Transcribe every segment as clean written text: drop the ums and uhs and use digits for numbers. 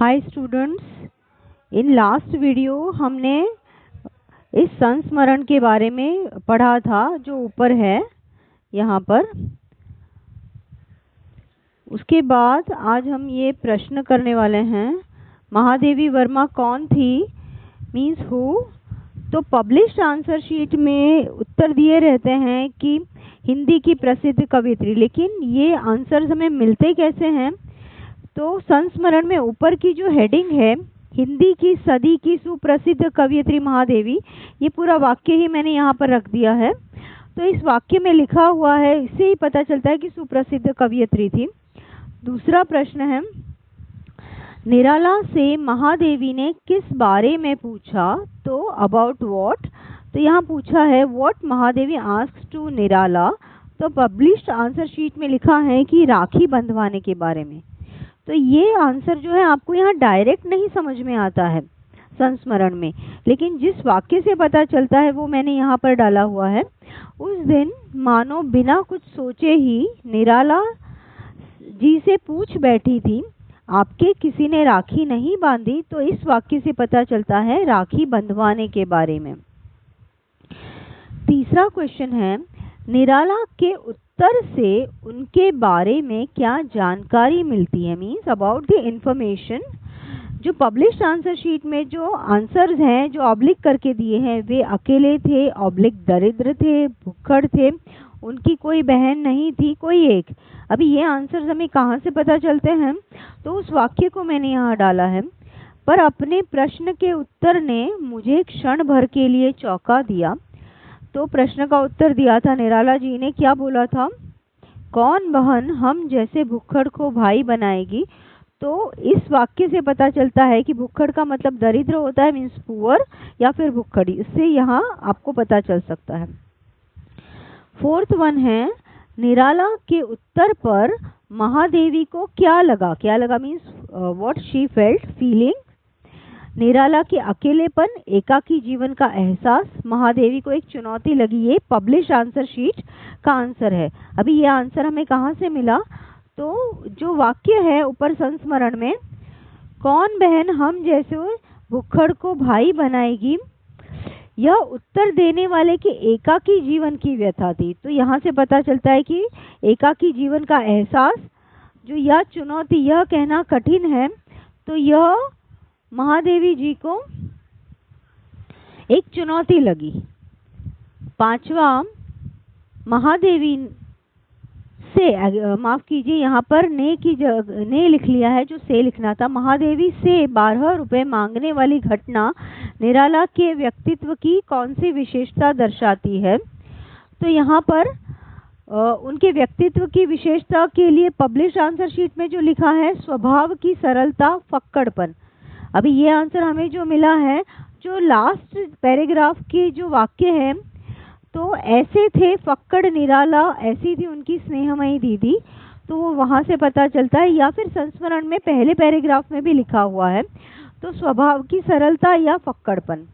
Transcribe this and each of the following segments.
Hi students, in last video हमने इस संस्मरण के बारे में पढ़ा था जो ऊपर है यहाँ पर। उसके बाद आज हम ये प्रश्न करने वाले हैं, महादेवी वर्मा कौन थी, मीन्स हु। तो पब्लिश्ड आंसर शीट में उत्तर दिए रहते हैं कि हिंदी की प्रसिद्ध कवियत्री, लेकिन ये आंसर्स हमें मिलते कैसे हैं। तो संस्मरण में ऊपर की जो हेडिंग है, हिंदी की सदी की सुप्रसिद्ध कवियत्री महादेवी, ये पूरा वाक्य ही मैंने यहाँ पर रख दिया है। तो इस वाक्य में लिखा हुआ है, इससे ही पता चलता है कि सुप्रसिद्ध कवियत्री थी। दूसरा प्रश्न है, निराला से महादेवी ने किस बारे में पूछा, तो अबाउट व्हाट। तो यहाँ पूछा है व्हाट महादेवी आस्क्ड टू निराला। तो पब्लिश्ड आंसर शीट में लिखा है कि राखी बंधवाने के बारे में। तो ये आंसर जो है आपको यहाँ डायरेक्ट नहीं समझ में आता है संस्मरण में, लेकिन जिस वाक्य से पता चलता है वो मैंने यहाँ पर डाला हुआ है। उस दिन मानो बिना कुछ सोचे ही निराला जी से पूछ बैठी थी, आपके किसी ने राखी नहीं बांधी। तो इस वाक्य से पता चलता है राखी बंधवाने के बारे में। तीसरा क्वेश्चन है, निराला के उत्तर से उनके बारे में क्या जानकारी मिलती है, मीन्स अबाउट द इंफॉर्मेशन। जो पब्लिश्ड आंसर शीट में जो आंसर्स हैं जो ऑब्लिक करके दिए हैं, वे अकेले थे, ऑब्लिक दरिद्र थे, भुक्खड़ थे, उनकी कोई बहन नहीं थी, कोई एक। अभी ये आंसर्स हमें कहाँ से पता चलते हैं, तो उस वाक्य को मैंने यहाँ डाला है। पर अपने प्रश्न के उत्तर ने मुझे क्षण भर के लिए चौंका दिया। तो प्रश्न का उत्तर दिया था निराला जी ने, क्या बोला था, कौन बहन हम जैसे भुक्खड़ को भाई बनाएगी। तो इस वाक्य से पता चलता है कि भुक्खड़ का मतलब दरिद्र होता है, मीन्स पुअर, या फिर भुक्खड़ी, इससे यहाँ आपको पता चल सकता है। फोर्थ वन है, निराला के उत्तर पर महादेवी को क्या लगा, क्या लगा means what she felt, feeling. Nirala के अकेलेपन, एकाकी जीवन का एहसास, महादेवी को एक चुनौती लगी। ये पब्लिश आंसर शीट का आंसर है। अभी ये आंसर हमें कहाँ से मिला, तो जो वाक्य है ऊपर संस्मरण में, कौन बहन हम जैसे भुक्खड़ को भाई बनाएगी, यह उत्तर देने वाले के एकाकी जीवन की व्यथा थी। तो यहाँ से पता चलता है कि एकाकी जीवन का एहसास, जो यह चुनौती, यह कहना कठिन है, तो यह महादेवी जी को एक चुनौती लगी। पांचवा, महादेवी से, माफ कीजिए यहाँ पर ने की ने लिख लिया है, जो से लिखना था। महादेवी से 12 रुपए मांगने वाली घटना निराला के व्यक्तित्व की कौन सी विशेषता दर्शाती है। तो यहाँ पर उनके व्यक्तित्व की विशेषता के लिए पब्लिश आंसर शीट में जो लिखा है, स्वभाव की सरलता, फक्कड़पन। अभी ये आंसर हमें जो मिला है, जो लास्ट पैराग्राफ के जो वाक्य है, तो ऐसे थे फक्कड़ निराला, ऐसी थी उनकी स्नेहमयी दीदी। तो वो वहाँ से पता चलता है, या फिर संस्मरण में पहले पैराग्राफ में भी लिखा हुआ है। तो स्वभाव की सरलता या फक्कड़पन।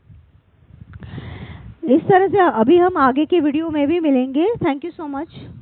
इस तरह से अभी हम आगे के वीडियो में भी मिलेंगे। Thank you so much.